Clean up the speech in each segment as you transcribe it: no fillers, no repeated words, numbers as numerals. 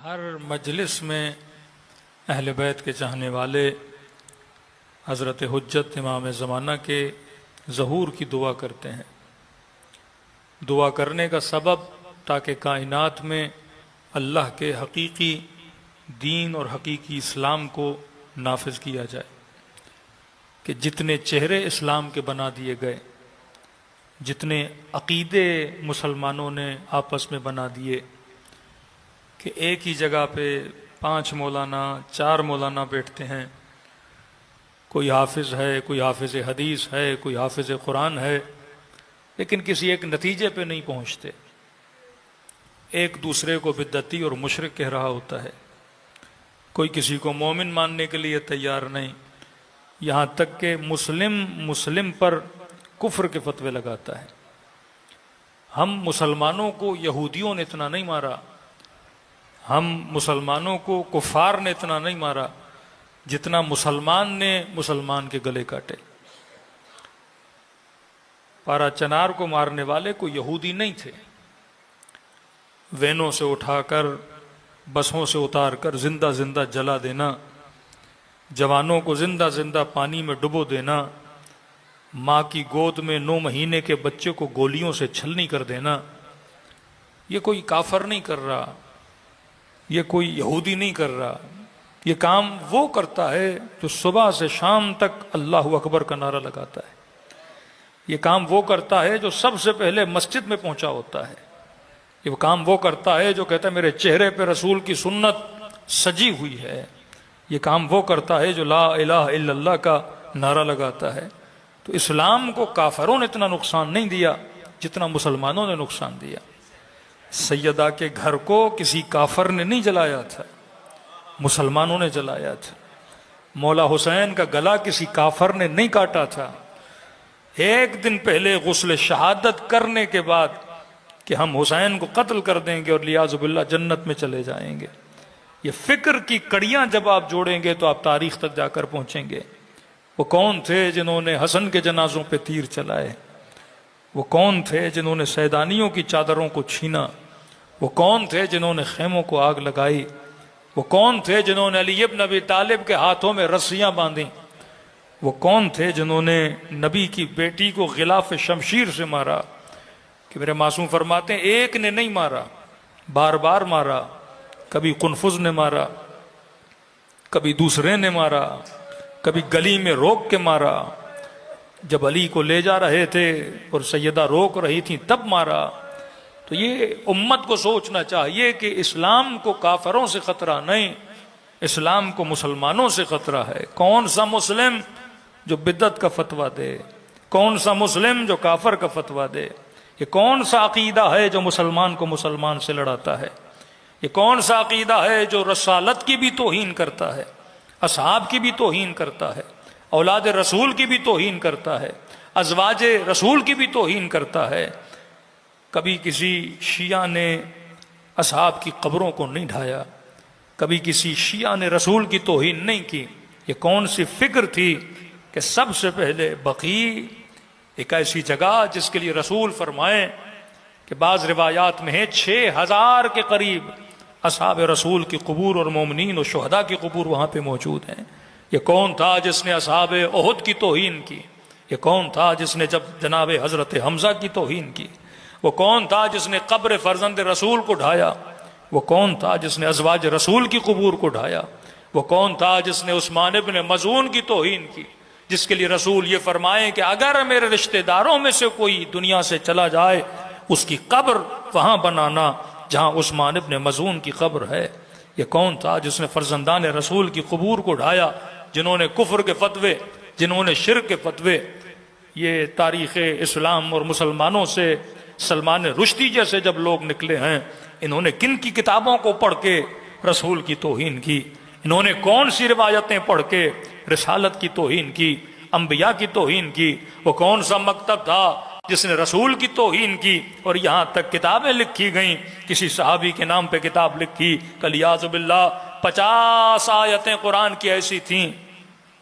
ہر مجلس میں اہل بیت کے چاہنے والے حضرت حجت امام زمانہ کے ظہور کی دعا کرتے ہیں۔ دعا کرنے کا سبب تاکہ کائنات میں اللہ کے حقیقی دین اور حقیقی اسلام کو نافذ کیا جائے، کہ جتنے چہرے اسلام کے بنا دیے گئے، جتنے عقیدے مسلمانوں نے آپس میں بنا دیے، کہ ایک ہی جگہ پہ 5 مولانا 4 مولانا بیٹھتے ہیں، کوئی حافظ ہے، کوئی حافظ حدیث ہے، کوئی حافظ قرآن ہے، لیکن کسی ایک نتیجے پہ نہیں پہنچتے، ایک دوسرے کو بدعتی اور مشرک کہہ رہا ہوتا ہے، کوئی کسی کو مومن ماننے کے لیے تیار نہیں، یہاں تک کہ مسلم پر کفر کے فتوے لگاتا ہے۔ ہم مسلمانوں کو یہودیوں نے اتنا نہیں مارا، ہم مسلمانوں کو کفار نے اتنا نہیں مارا جتنا مسلمان نے مسلمان کے گلے کاٹے۔ پارا چنار کو مارنے والے کو یہودی نہیں تھے، وینوں سے اٹھا کر بسوں سے اتار کر زندہ زندہ جلا دینا، جوانوں کو زندہ زندہ پانی میں ڈبو دینا، ماں کی گود میں 9 مہینے کے بچے کو گولیوں سے چھلنی کر دینا، یہ کوئی کافر نہیں کر رہا، یہ کوئی یہودی نہیں کر رہا، یہ کام وہ کرتا ہے جو صبح سے شام تک اللہ اکبر کا نعرہ لگاتا ہے، یہ کام وہ کرتا ہے جو سب سے پہلے مسجد میں پہنچا ہوتا ہے، یہ کام وہ کرتا ہے جو کہتا ہے میرے چہرے پہ رسول کی سنت سجی ہوئی ہے، یہ کام وہ کرتا ہے جو لا الہ الا اللہ کا نعرہ لگاتا ہے۔ تو اسلام کو کافروں نے اتنا نقصان نہیں دیا جتنا مسلمانوں نے نقصان دیا۔ سیدہ کے گھر کو کسی کافر نے نہیں جلایا تھا، مسلمانوں نے جلایا تھا۔ مولا حسین کا گلا کسی کافر نے نہیں کاٹا تھا۔ ایک دن پہلے غسل شہادت کرنے کے بعد کہ ہم حسین کو قتل کر دیں گے اور لیاذ باللہ جنت میں چلے جائیں گے، یہ فکر کی کڑیاں جب آپ جوڑیں گے تو آپ تاریخ تک جا کر پہنچیں گے۔ وہ کون تھے جنہوں نے حسن کے جنازوں پہ تیر چلائے؟ وہ کون تھے جنہوں نے سیدانیوں کی چادروں کو چھینا؟ وہ کون تھے جنہوں نے خیموں کو آگ لگائی؟ وہ کون تھے جنہوں نے علی ابن ابی طالب کے ہاتھوں میں رسیاں باندھیں؟ وہ کون تھے جنہوں نے نبی کی بیٹی کو غلاف شمشیر سے مارا؟ کہ میرے معصوم فرماتے ہیں ایک نے نہیں مارا، بار بار مارا، کبھی قنفذ نے مارا، کبھی دوسرے نے مارا، کبھی گلی میں روک کے مارا، جب علی کو لے جا رہے تھے اور سیدہ روک رہی تھیں تب مارا۔ تو یہ امت کو سوچنا چاہیے کہ اسلام کو کافروں سے خطرہ نہیں، اسلام کو مسلمانوں سے خطرہ ہے۔ کون سا مسلم جو بدعت کا فتویٰ دے، کون سا مسلم جو کافر کا فتویٰ دے، یہ کون سا عقیدہ ہے جو مسلمان کو مسلمان سے لڑاتا ہے، یہ کون سا عقیدہ ہے جو رسالت کی بھی توہین کرتا ہے، اصحاب کی بھی توہین کرتا ہے، اولاد رسول کی بھی توہین کرتا ہے، ازواج رسول کی بھی توہین کرتا ہے۔ کبھی کسی شیعہ نے اصحاب کی قبروں کو نہیں ڈھایا، کبھی کسی شیعہ نے رسول کی توہین نہیں کی۔ یہ کون سی فکر تھی کہ سب سے پہلے بقیع، ایک ایسی جگہ جس کے لیے رسول فرمائیں کہ بعض روایات میں ہے 6000 کے قریب اصحاب رسول کی قبور اور مومنین اور شہداء کی قبور وہاں پہ موجود ہیں۔ یہ کون تھا جس نے اصحاب احد کی توہین کی؟ یہ کون تھا جس نے جب جناب حضرت حمزہ کی توہین کی؟ وہ کون تھا جس نے قبر فرزند رسول کو ڈھایا؟ وہ کون تھا جس نے ازواج رسول کی قبور کو ڈھایا؟ وہ کون تھا جس نے عثمان ابن مظعون کی توہین کی، جس کے لیے رسول یہ فرمائیں کہ اگر میرے رشتہ داروں میں سے کوئی دنیا سے چلا جائے اس کی قبر وہاں بنانا جہاں عثمان ابن مظعون کی قبر ہے۔ یہ کون تھا جس نے فرزندان رسول کی قبور کو ڈھایا؟ جنہوں نے کفر کے فتوے، جنہوں نے شرک کے فتوے۔ یہ تاریخ اسلام اور مسلمانوں سے سلمان رشدی جیسے جب لوگ نکلے ہیں، انہوں نے کن کی کتابوں کو پڑھ کے رسول کی توہین کی؟ انہوں نے کون سی روایتیں پڑھ کے رسالت کی توہین کی، انبیاء کی توہین کی؟ وہ کون سا مکتب تھا جس نے رسول کی توہین کی؟ اور یہاں تک کتابیں لکھی گئیں، کسی صحابی کے نام پہ کتاب لکھی، کلیاذ باللہ 50 آیتیں قرآن کی ایسی تھیں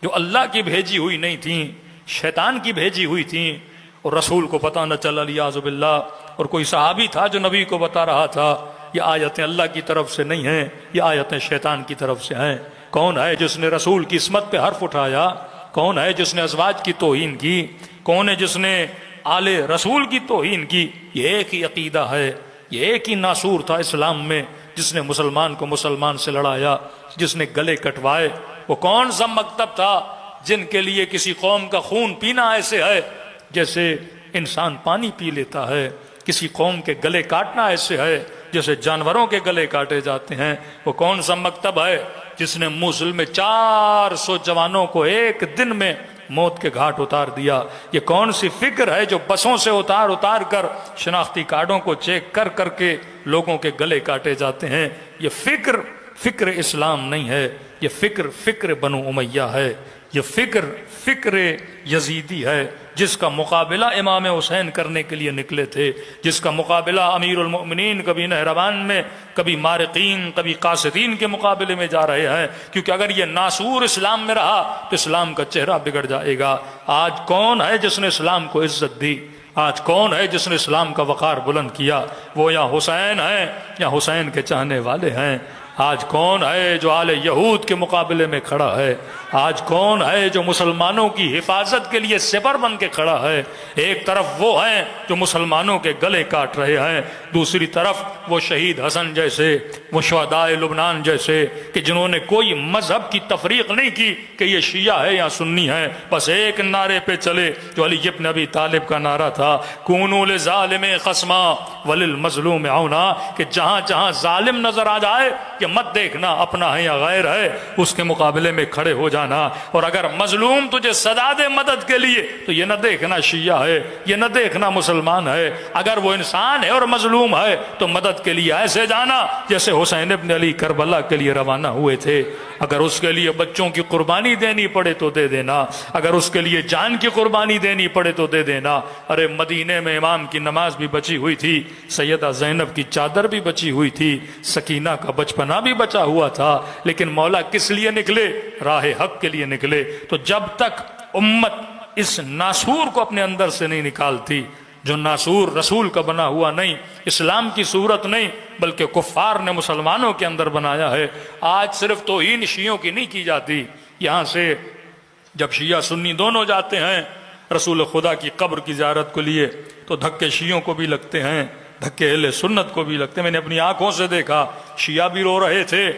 جو اللہ کی بھیجی ہوئی نہیں تھیں، شیطان کی بھیجی ہوئی تھیں، اور رسول کو پتہ نہ چلا، لیاذ باللہ۔ اور کوئی صحابی تھا جو نبی کو بتا رہا تھا، یہ آیتیں اللہ کی طرف سے نہیں ہیں، یہ آیتیں شیطان کی طرف سے ہیں۔ کون ہے جس نے رسول کی عصمت پہ حرف اٹھایا؟ کون ہے جس نے ازواج کی توہین کی؟ کون ہے جس نے آل رسول کی توہین کی؟ یہ ایک ہی عقیدہ ہے، یہ ایک ہی ناسور تھا اسلام میں جس نے مسلمان کو مسلمان سے لڑایا، جس نے گلے کٹوائے۔ وہ کون سا مکتب تھا جن کے لیے کسی قوم کا خون پینا ایسے ہے جیسے انسان پانی پی لیتا ہے، کسی قوم کے گلے کاٹنا ایسے ہے جیسے جانوروں کے گلے کاٹے جاتے ہیں؟ وہ کون سا مکتب ہے جس نے موصل میں 400 جوانوں کو ایک دن میں موت کے گھاٹ اتار دیا؟ یہ کون سی فکر ہے جو بسوں سے اتار کر شناختی کارڈوں کو چیک کر کے لوگوں کے گلے کاٹے جاتے ہیں؟ یہ فکر اسلام نہیں ہے، یہ فکر بنو امیہ ہے، یہ فکر یزیدی ہے جس کا مقابلہ امام حسین کرنے کے لیے نکلے تھے، جس کا مقابلہ امیر المؤمنین کبھی نہروان میں، کبھی مارقین، کبھی قاصدین کے مقابلے میں جا رہے ہیں، کیونکہ اگر یہ ناسور اسلام میں رہا تو اسلام کا چہرہ بگڑ جائے گا۔ آج کون ہے جس نے اسلام کو عزت دی؟ آج کون ہے جس نے اسلام کا وقار بلند کیا؟ وہ یا حسین ہیں یا حسین کے چاہنے والے ہیں۔ آج کون ہے جو آل یہود کے مقابلے میں کھڑا ہے؟ آج کون ہے جو مسلمانوں کی حفاظت کے لیے سپر بن کے کھڑا ہے؟ ایک طرف وہ ہیں جو مسلمانوں کے گلے کاٹ رہے ہیں، دوسری طرف وہ شہید حسن جیسے، وہ شہدائے لبنان جیسے کہ جنہوں نے کوئی مذہب کی تفریق نہیں کی کہ یہ شیعہ ہے یا سنی ہے، بس ایک نعرے پہ چلے جو علی ابن ابی طالب کا نعرہ تھا، کونوا للظالم خصما وللمظلوم عونا، کہ جہاں جہاں ظالم نظر آ جائے کہ مت دیکھنا اپنا ہے یا غیر ہے، اس کے مقابلے میں کھڑے ہو جانا، اور اگر مظلوم تجھے صدا دے مدد کے لیے تو یہ نہ دیکھنا شیعہ ہے، یہ نہ دیکھنا مسلمان ہے، اگر وہ انسان ہے اور مظلوم ہے تو مدد کے لیے ایسے جانا جیسے حسین ابن علی کربلا کے لیے روانہ ہوئے تھے۔ اگر اس کے لیے بچوں کی قربانی دینی پڑے تو دے دینا، اگر اس کے لیے جان کی قربانی دینی پڑے تو دے دینا۔ ارے مدینے میں امام کی نماز بھی بچی ہوئی تھی، سیدہ زینب کی چادر بھی بچی ہوئی تھی، سکینہ کا بچپنا بھی بچا ہوا تھا، لیکن مولا کس لیے نکلے؟ راہ حق کے لیے نکلے۔ تو جب تک امت اس ناسور کو اپنے اندر سے نہیں نکالتی، جو ناسور رسول کا بنا ہوا نہیں، اسلام کی صورت نہیں، بلکہ کفار نے مسلمانوں کے اندر بنایا ہے۔ آج صرف توہین شیعوں کی نہیں کی جاتی، یہاں سے جب شیعہ سنی دونوں جاتے ہیں رسول خدا کی قبر کی زیارت کے لیے تو دھکے شیعوں کو بھی لگتے ہیں، دھکے اہل سنت کو بھی لگتے ہیں۔ میں نے اپنی آنکھوں سے دیکھا، شیعہ بھی رو رہے تھے،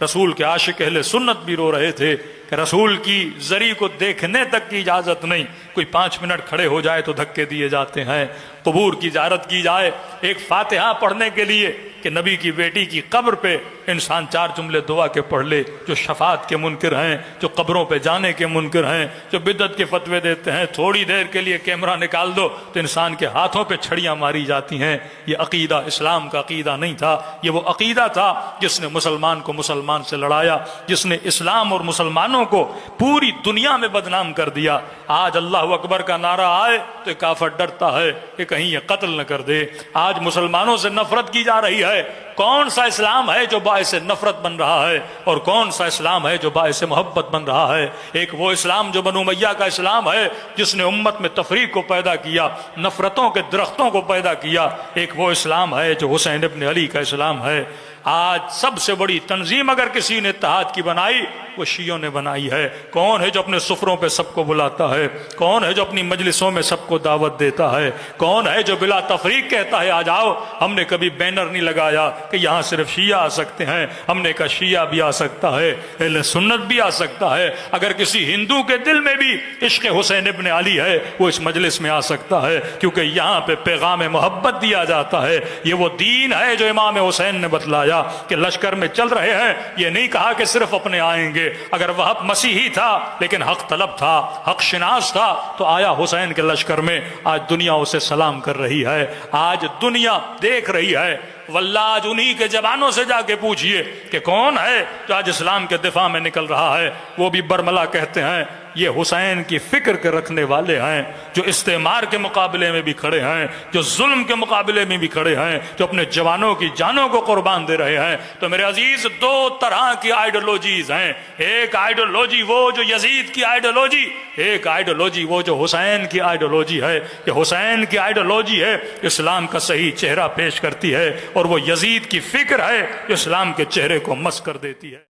رسول کے عاشق اہل سنت بھی رو رہے تھے کہ رسول کی زری کو دیکھنے تک کی اجازت نہیں، کوئی 5 منٹ کھڑے ہو جائے تو دھکے دیے جاتے ہیں۔ قبور کی زیارت کی جائے ایک فاتحہ پڑھنے کے لیے کہ نبی کی بیٹی کی قبر پہ انسان 4 جملے دعا کے پڑھ لے، جو شفاعت کے منکر ہیں، جو قبروں پہ جانے کے منکر ہیں، جو بدعت کے فتوے دیتے ہیں، تھوڑی دیر کے لیے کیمرہ نکال دو تو انسان کے ہاتھوں پہ چھڑیاں ماری جاتی ہیں۔ یہ عقیدہ اسلام کا عقیدہ نہیں تھا، یہ وہ عقیدہ تھا جس نے مسلمان کو مسلمان سے لڑایا، جس نے اسلام اور مسلمانوں کو پوری دنیا میں بدنام کر دیا۔ آج اللہ اکبر کا نعرہ آئے تو ایک کافر ڈرتا ہے کہ کہیں یہ قتل نہ کر دے۔ آج مسلمانوں سے نفرت کی جا رہی ہے، کون سا اسلام ہے جو باعث نفرت بن رہا ہے اور کون سا اسلام ہے جو باعث محبت بن رہا ہے؟ ایک وہ اسلام جو بنو امیہ کا اسلام ہے جس نے امت میں تفریق کو پیدا کیا، نفرتوں کے درختوں کو پیدا کیا، ایک وہ اسلام ہے جو حسین ابن علی کا اسلام ہے۔ آج سب سے بڑی تنظیم اگر کسی نے اتحاد کی بنائی وہ شیعوں نے بنائی ہے۔ کون ہے جو اپنے سفروں پہ سب کو بلاتا ہے؟ کون ہے جو اپنی مجلسوں میں سب کو دعوت دیتا ہے؟ کون ہے جو بلا تفریق کہتا ہے آ جاؤ؟ ہم نے کبھی بینر نہیں لگایا کہ یہاں صرف شیعہ آ سکتے ہیں، ہم نے کہا شیعہ بھی آ سکتا ہے، اہل سنت بھی آ سکتا ہے، اگر کسی ہندو کے دل میں بھی عشق حسین ابن علی ہے وہ اس مجلس میں آ سکتا ہے، کیونکہ یہاں پہ پیغام محبت دیا جاتا ہے۔ یہ وہ دین ہے جو امام حسین نے بتلایا کہ لشکر میں چل رہے ہیں، یہ نہیں کہا کہ صرف اپنے آئیں گے۔ اگر وہ مسیحی تھا لیکن حق طلب تھا، حق شناس تھا تو آیا حسین کے لشکر میں۔ آج دنیا اسے سلام کر رہی ہے، آج دنیا دیکھ رہی ہے۔ واللہ آج انہی کے جوانوں سے جا کے پوچھئے کہ کون ہے جو آج اسلام کے دفاع میں نکل رہا ہے۔ وہ بھی برملا کہتے ہیں یہ حسین کی فکر کے رکھنے والے ہیں، جو استعمار کے مقابلے میں بھی کھڑے ہیں، جو ظلم کے مقابلے میں بھی کھڑے ہیں، جو اپنے جوانوں کی جانوں کو قربان دے رہے ہیں۔ تو میرے عزیز، دو طرح کی آئیڈیالوجیز ہیں، ایک آئیڈیالوجی وہ جو یزید کی آئیڈیالوجی، ایک آئیڈیالوجی وہ جو حسین کی آئیڈیالوجی ہے۔ کہ حسین کی آئیڈیالوجی ہے، اسلام کا صحیح چہرہ پیش کرتی ہے، اور وہ یزید کی فکر ہے، جو اسلام کے چہرے کو مس کر دیتی ہے۔